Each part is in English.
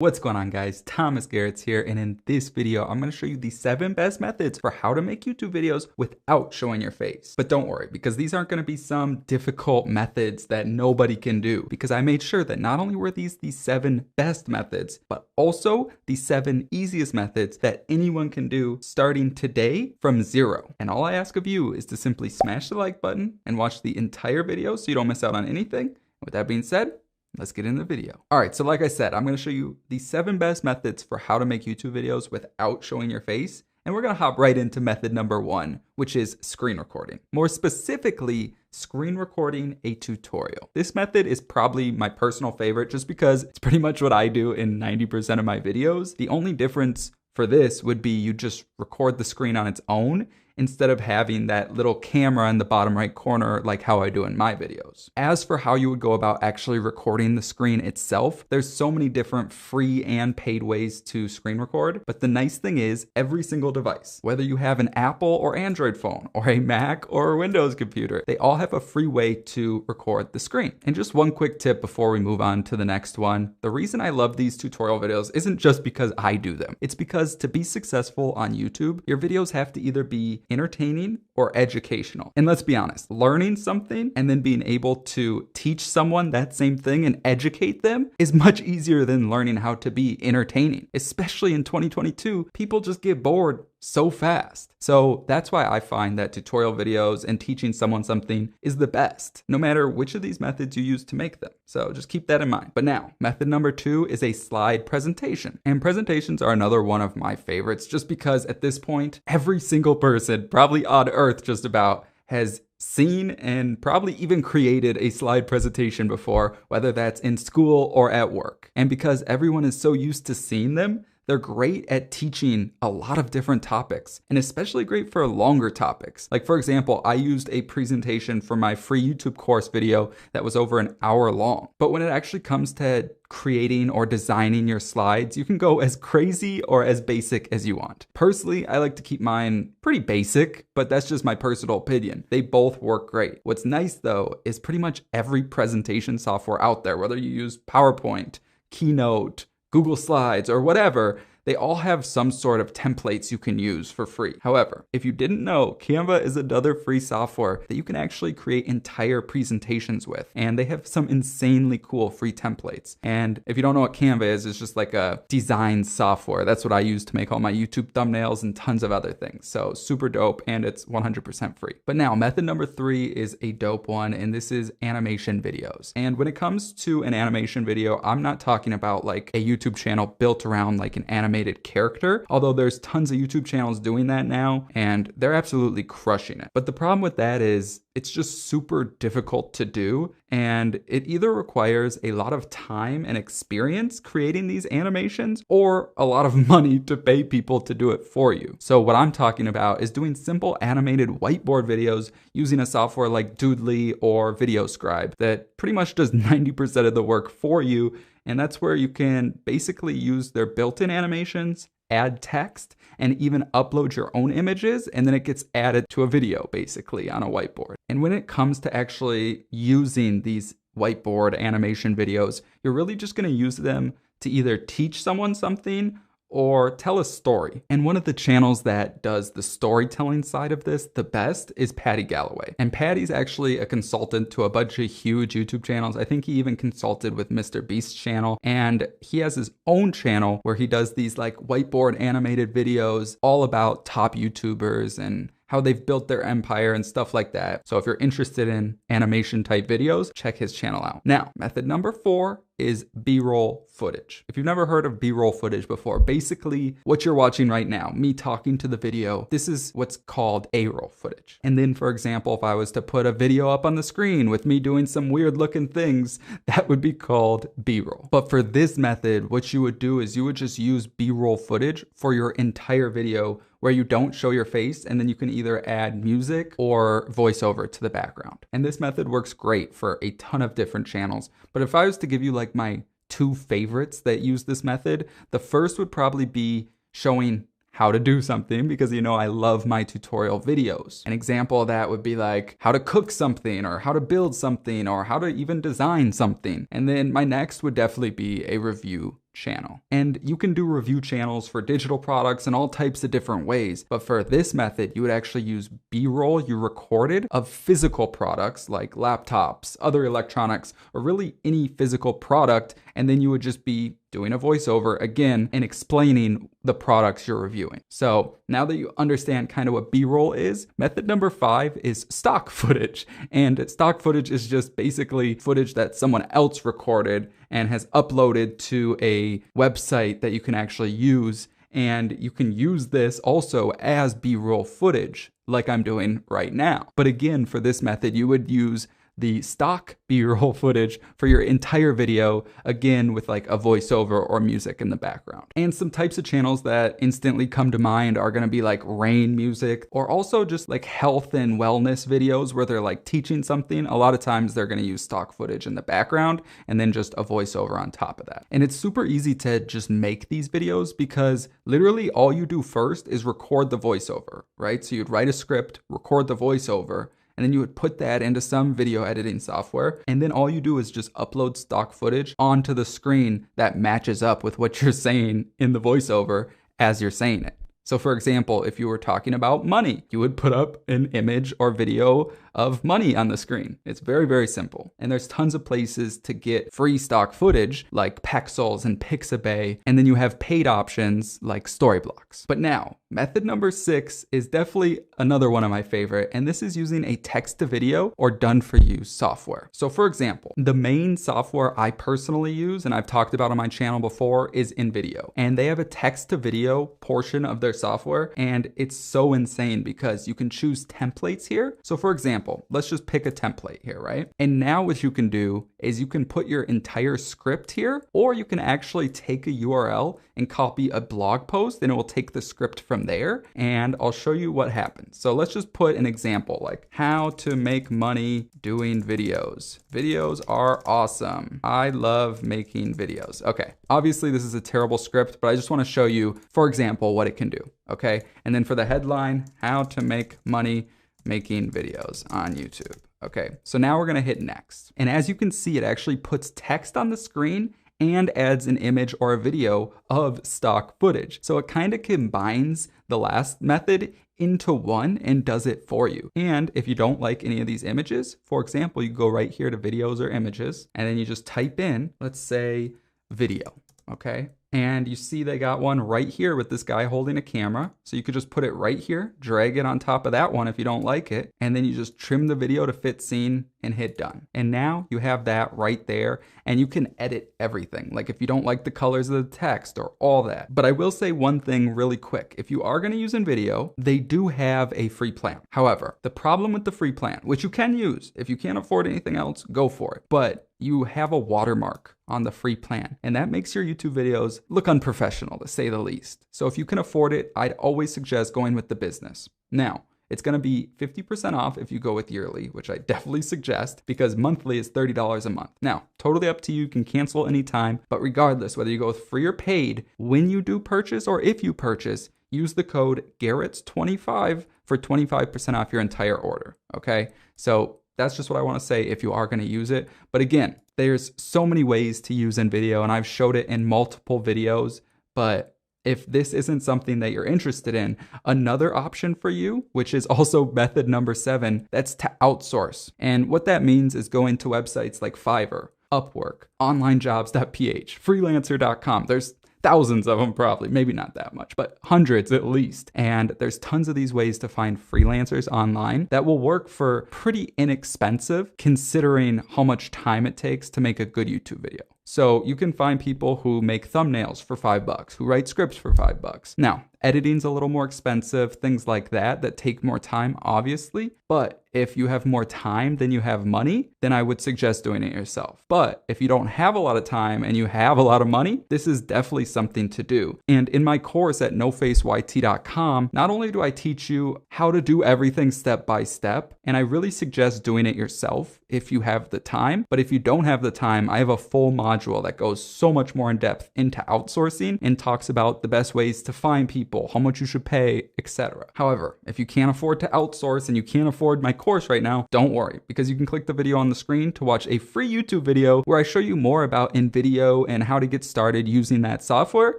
What's going on, guys? Thomas Garrett's here, and in this video I'm going to show you the 7 best methods for how to make YouTube videos without showing your face. But don't worry, because these aren't going to be some difficult methods that nobody can do, because I made sure that not only were these the 7 best methods, but also the 7 easiest methods that anyone can do starting today from zero. And all I ask of you is to simply smash the like button and watch the entire video so you don't miss out on anything. With that being said, let's get into the video. All right, so like I said, I'm gonna show you the 7 best methods for how to make YouTube videos without showing your face. And we're gonna hop right into method number 1, which is screen recording. More specifically, screen recording a tutorial. This method is probably my personal favorite just because it's pretty much what I do in 90% of my videos. The only difference for this would be you just record the screen on its own instead of having that little camera in the bottom right corner like how I do in my videos. As for how you would go about actually recording the screen itself, there's so many different free and paid ways to screen record, but the nice thing is every single device, whether you have an Apple or Android phone or a Mac or a Windows computer, they all have a free way to record the screen. And just one quick tip before we move on to the next one, the reason I love these tutorial videos isn't just because I do them. It's because to be successful on YouTube, your videos have to either be entertaining or educational. And let's be honest, learning something and then being able to teach someone that same thing and educate them is much easier than learning how to be entertaining. Especially in 2022, people just get bored so fast. So that's why I find that tutorial videos and teaching someone something is the best, no matter which of these methods you use to make them. So just keep that in mind. But now, method number 2 is a slide presentation. And presentations are another one of my favorites just because at this point, every single person, probably on earth just about, has seen and probably even created a slide presentation before, whether that's in school or at work. And because everyone is so used to seeing them, they're great at teaching a lot of different topics, and especially great for longer topics. Like for example, I used a presentation for my free YouTube course video that was over an hour long. But when it actually comes to creating or designing your slides, you can go as crazy or as basic as you want. Personally, I like to keep mine pretty basic, but that's just my personal opinion. They both work great. What's nice though is pretty much every presentation software out there, whether you use PowerPoint, Keynote, Google Slides, or whatever, they all have some sort of templates you can use for free. However, if you didn't know, Canva is another free software that you can actually create entire presentations with. And they have some insanely cool free templates. And if you don't know what Canva is, it's just like a design software. That's what I use to make all my YouTube thumbnails and tons of other things. So super dope, and it's 100% free. But now, method number 3 is a dope one, and this is animation videos. And when it comes to an animation video, I'm not talking about like a YouTube channel built around like an animated character, although there's tons of YouTube channels doing that now, and they're absolutely crushing it. But the problem with that is it's just super difficult to do, and it either requires a lot of time and experience creating these animations or a lot of money to pay people to do it for you. So what I'm talking about is doing simple animated whiteboard videos using a software like Doodly or VideoScribe that pretty much does 90% of the work for you. And that's where you can basically use their built-in animations, add text, and even upload your own images, and then it gets added to a video basically on a whiteboard. And when it comes to actually using these whiteboard animation videos, you're really just gonna use them to either teach someone something or tell a story. And one of the channels that does the storytelling side of this the best is Patty Galloway. And Patty's actually a consultant to a bunch of huge YouTube channels. I think he even consulted with Mr. Beast's channel. And he has his own channel where he does these like whiteboard animated videos all about top YouTubers and how they've built their empire and stuff like that. So if you're interested in animation type videos, check his channel out. Now, method number 4 is B-roll footage. If you've never heard of B-roll footage before, basically what you're watching right now, me talking to the video, this is what's called A-roll footage. And then for example, if I was to put a video up on the screen with me doing some weird looking things, that would be called B-roll. But for this method, what you would do is you would just use B-roll footage for your entire video where you don't show your face, and then you can either add music or voiceover to the background. And this method works great for a ton of different channels. But if I was to give you like my 2 favorites that use this method, the first would probably be showing how to do something, because you know I love my tutorial videos. An example of that would be like how to cook something or how to build something or how to even design something. And then my next would definitely be a review channel. And you can do review channels for digital products in all types of different ways. But for this method, you would actually use B-roll you recorded of physical products like laptops, other electronics, or really any physical product. And then you would just be doing a voiceover again and explaining the products you're reviewing. So now that you understand kind of what B-roll is, method number 5 is stock footage. And stock footage is just basically footage that someone else recorded and has uploaded to a website that you can actually use. And you can use this also as B-roll footage like I'm doing right now. But again, for this method, you would use the stock B-roll footage for your entire video, again with like a voiceover or music in the background. And some types of channels that instantly come to mind are gonna be like rain music, or also just like health and wellness videos where they're like teaching something. A lot of times they're gonna use stock footage in the background and then just a voiceover on top of that. And it's super easy to just make these videos because literally all you do first is record the voiceover, right? So you'd write a script, record the voiceover, and then you would put that into some video editing software. And then all you do is just upload stock footage onto the screen that matches up with what you're saying in the voiceover as you're saying it. So for example, if you were talking about money, you would put up an image or video of money on the screen. It's very, very simple. And there's tons of places to get free stock footage like Pexels and Pixabay. And then you have paid options like Storyblocks. But now, method number 6 is definitely another one of my favorite. And this is using a text to video or done for you software. So for example, the main software I personally use, and I've talked about on my channel before, is InVideo. And they have a text to video portion of their software. And it's so insane because you can choose templates here. So for example, let's just pick a template here, right? And now what you can do is you can put your entire script here, or you can actually take a URL and copy a blog post and it will take the script from there. And I'll show you what happens. So let's just put an example like how to make money doing videos. Videos are awesome. I love making videos. Okay. Obviously this is a terrible script, but I just want to show you, for example, what it can do. Okay. And then for the headline, how to make money making videos on YouTube. Okay, so now we're gonna hit next. And as you can see, it actually puts text on the screen and adds an image or a video of stock footage. So it kind of combines the last method into one and does it for you. And if you don't like any of these images, for example, you go right here to videos or images, and then you just type in, let's say, video, okay? And you see they got one right here with this guy holding a camera. So you could just put it right here, drag it on top of that one if you don't like it, and then you just trim the video to fit scene and hit done. And now you have that right there, and you can edit everything. Like if you don't like the colors of the text or all that. But I will say one thing really quick. If you are gonna use InVideo, they do have a free plan. However, the problem with the free plan, which you can use, if you can't afford anything else, go for it. But you have a watermark on the free plan, and that makes your YouTube videos look unprofessional, to say the least. So if you can afford it, I'd always suggest going with the business. Now, it's gonna be 50% off if you go with yearly, which I definitely suggest because monthly is $30 a month. Now, totally up to you, you can cancel anytime, but regardless, whether you go with free or paid, when you do purchase or if you purchase, use the code Garrett's25 for 25% off your entire order, okay? So that's just what I want to say if you are going to use it. But again, there's so many ways to use InVideo, and I've showed it in multiple videos. But if this isn't something that you're interested in, another option for you, which is also method number 7, that's to outsource. And what that means is go into websites like Fiverr, Upwork, onlinejobs.ph, freelancer.com. There's thousands of them probably, maybe not that much, but hundreds at least. And there's tons of these ways to find freelancers online that will work for pretty inexpensive considering how much time it takes to make a good YouTube video. So you can find people who make thumbnails for $5, who write scripts for $5. Now, editing's a little more expensive, things like that take more time, obviously. But if you have more time than you have money, then I would suggest doing it yourself. But if you don't have a lot of time and you have a lot of money, this is definitely something to do. And in my course at nofaceyt.com, not only do I teach you how to do everything step by step, and I really suggest doing it yourself if you have the time. But if you don't have the time, I have a full module that goes so much more in depth into outsourcing and talks about the best ways to find people people, how much you should pay, etc. However, if you can't afford to outsource and you can't afford my course right now, don't worry, because you can click the video on the screen to watch a free YouTube video where I show you more about InVideo and how to get started using that software.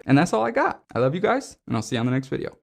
And that's all I got. I love you guys, and I'll see you on the next video.